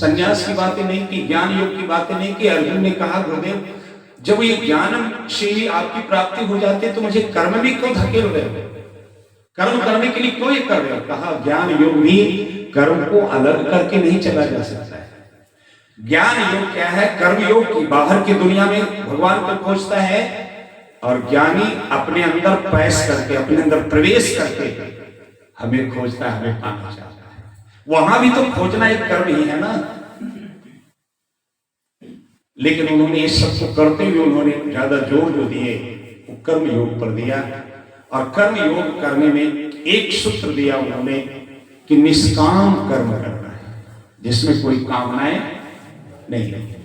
संन्यास की बातें नहीं की, ज्ञान योग की बातें नहीं की। अर्जुन ने कहा गुरुदेव जब ये ज्ञान से ही आपकी प्राप्ति हो जाती है तो मुझे कर्म भी क्यों धकेल रहे हो, कर्म करने के लिए क्यों ये कर रहे हो? कहा ज्ञान योग भी कर्म को अलग करके नहीं चला जा सकता है। ज्ञान योग क्या है? कर्म योग की बाहर की दुनिया में भगवान को खोजता है, और ज्ञानी अपने अंदर पैस करके, अपने अंदर प्रवेश करके हमें खोजता है, हमें पाना चाहता है। वहां भी तो खोजना एक कर्म ही है ना। लेकिन उन्होंने इस सब को करते हुए उन्होंने ज्यादा जोर जो दिए वो कर्म योग पर दिया, और कर्म योग करने में एक सूत्र दिया उन्होंने कि निष्काम कर्म करना है, जिसमें कोई कामनाएं नहीं है।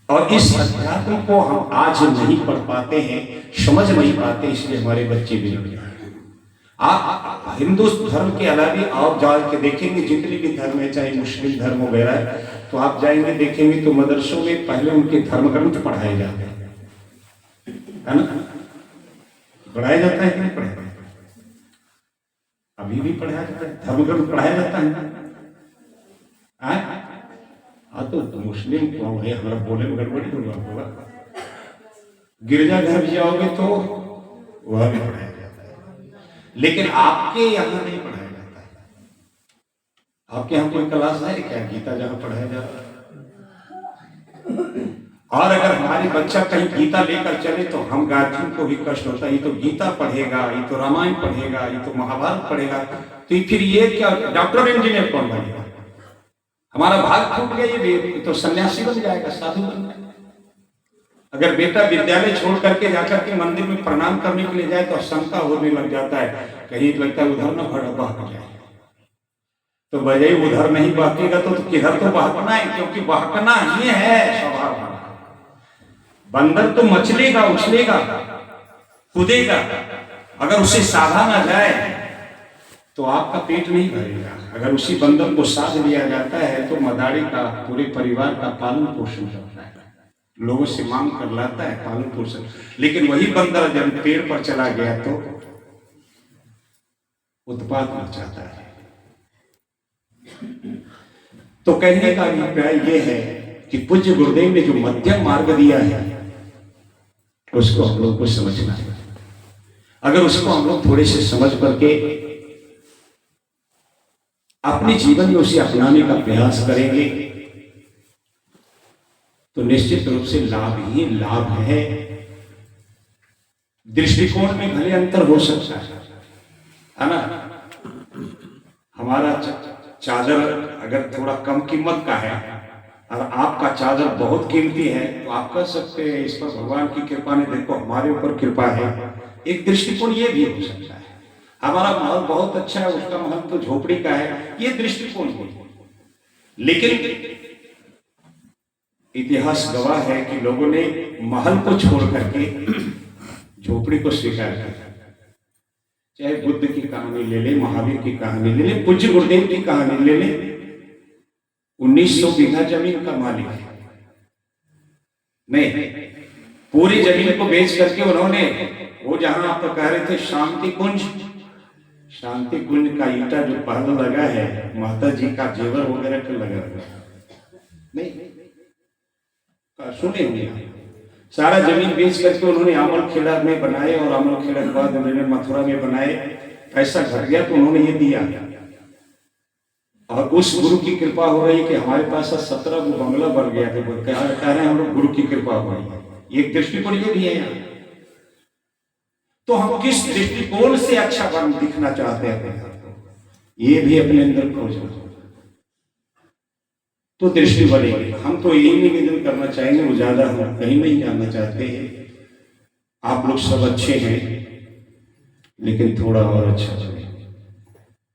और इस अध्यात्म को हम आज नहीं पढ़ पाते हैं, समझ नहीं पाते, इसलिए हमारे बच्चे बिगड़ गए। आप हिंदू धर्म के अलावा आप जाके देखेंगे जितने भी धर्म है, चाहे मुस्लिम धर्म वगैरह, तो आप जाएंगे देखेंगे तो मदरसों में पहले उनके धर्म ग्रंथ पढ़ाए जाते हैं, है ना? पढ़ाया जाता है कि नहीं पढ़ाया? अभी भी पढ़ाया जाता है, धर्म ग्रंथ पढ़ाया जाता है। हाँ तो मुस्लिम कौन है, हमारा बोले में गड़बड़ी होगा। गिरजा घर भी जाओगे तो वह भी पढ़ाया जाता है, लेकिन आपके यहाँ नहीं पढ़ाया जाता है। आपके यहाँ कोई क्लास है क्या गीता जहाँ पढ़ाया जाता है? और अगर हमारे बच्चा कहीं गीता लेकर चले तो हम गार्जियन को भी कष्ट होता है, ये तो गीता पढ़ेगा, ये तो रामायण पढ़ेगा, ये तो महाभारत पढ़ेगा, तो फिर ये क्या डॉक्टर इंजीनियर कौन बनेगा? हमारा भाग फूट गया, ये तो सन्यासी बन जाएगा, साधु बन जाएगा। अगर बेटा विद्यालय छोड़ करके जाकर के मंदिर में प्रणाम करने के लिए जाए तो शंका होने लग जाता है, कहीं लगता है उधर न बहक जाए, तो बजाय उधर नहीं बहकेगा तो किधर तो बहकना है, क्योंकि बहकना ही है स्वभाव। बंदर तो मचलेगा, उछलेगा, कूदेगा, अगर उसे साधा ना जाए तो आपका पेट नहीं भरेगा। अगर उसी बंदर को साध लिया जाता है तो मदारी का पूरे परिवार का पालन पोषण करता है, लोगों से मांग कर लाता है पालन पोषण। लेकिन वही बंदर जब पेड़ पर चला गया तो उत्पात मचाता है। तो कहने का अभिप्राय यह है कि पूज्य गुरुदेव ने जो मध्यम मार्ग दिया है उसको हम लोग को समझना है। अगर उसको हम लोग थोड़े से समझ करके अपने जीवन में उसे अपनाने का प्रयास करेंगे तो निश्चित रूप से लाभ ही लाभ है। दृष्टिकोण में भले अंतर हो सकता है ना। हमारा चादर अगर थोड़ा कम कीमत का है और आपका चादर बहुत कीमती है तो आप कह सकते हैं इस पर भगवान की कृपा ने, देखो हमारे ऊपर कृपा है। एक दृष्टिकोण ये भी हो सकता है। हमारा महल बहुत अच्छा है, उसका महल तो झोपड़ी का है, ये दृष्टिकोण भी। लेकिन इतिहास गवाह है कि लोगों ने महल को छोड़ करके झोपड़ी को स्वीकार किया। चाहे बुद्ध की कहानी ले ले, महावीर की कहानी ले ले, पूज्य गुरुदेव की कहानी ले ले, 1900 बीघा जमीन का मालिक है। नहीं, पूरी जमीन को बेच करके उन्होंने वो जहां आप कह रहे थे शांति कुंज का ईटा जो पहला लगा है, माता जी का जेवर वगैरह का लगा नहीं, सुने होंगे। सारा जमीन बेच करके उन्होंने अमल खेड़ा में बनाए, और अमल खेड़ा के बाद उन्होंने मथुरा में बनाए। पैसा घट गया तो उन्होंने ये दिया, और उस गुरु की कृपा हो रही कि हमारे पास 17 बंगला बन गया है। कह रहे हैं हम लोग गुरु की कृपा हो रही है। एक दृष्टिकोण ये भी है यहाँ। तो हम किस दृष्टिकोण से अच्छा बन दिखना चाहते हैं, ये भी अपने अंदर खोजना, तो दृष्टि बढ़ेगी। हम तो यही निवेदन करना चाहेंगे, वो ज्यादा हम कहीं नहीं जानना चाहते हैं। आप लोग सब अच्छे हैं, लेकिन थोड़ा और अच्छा बने।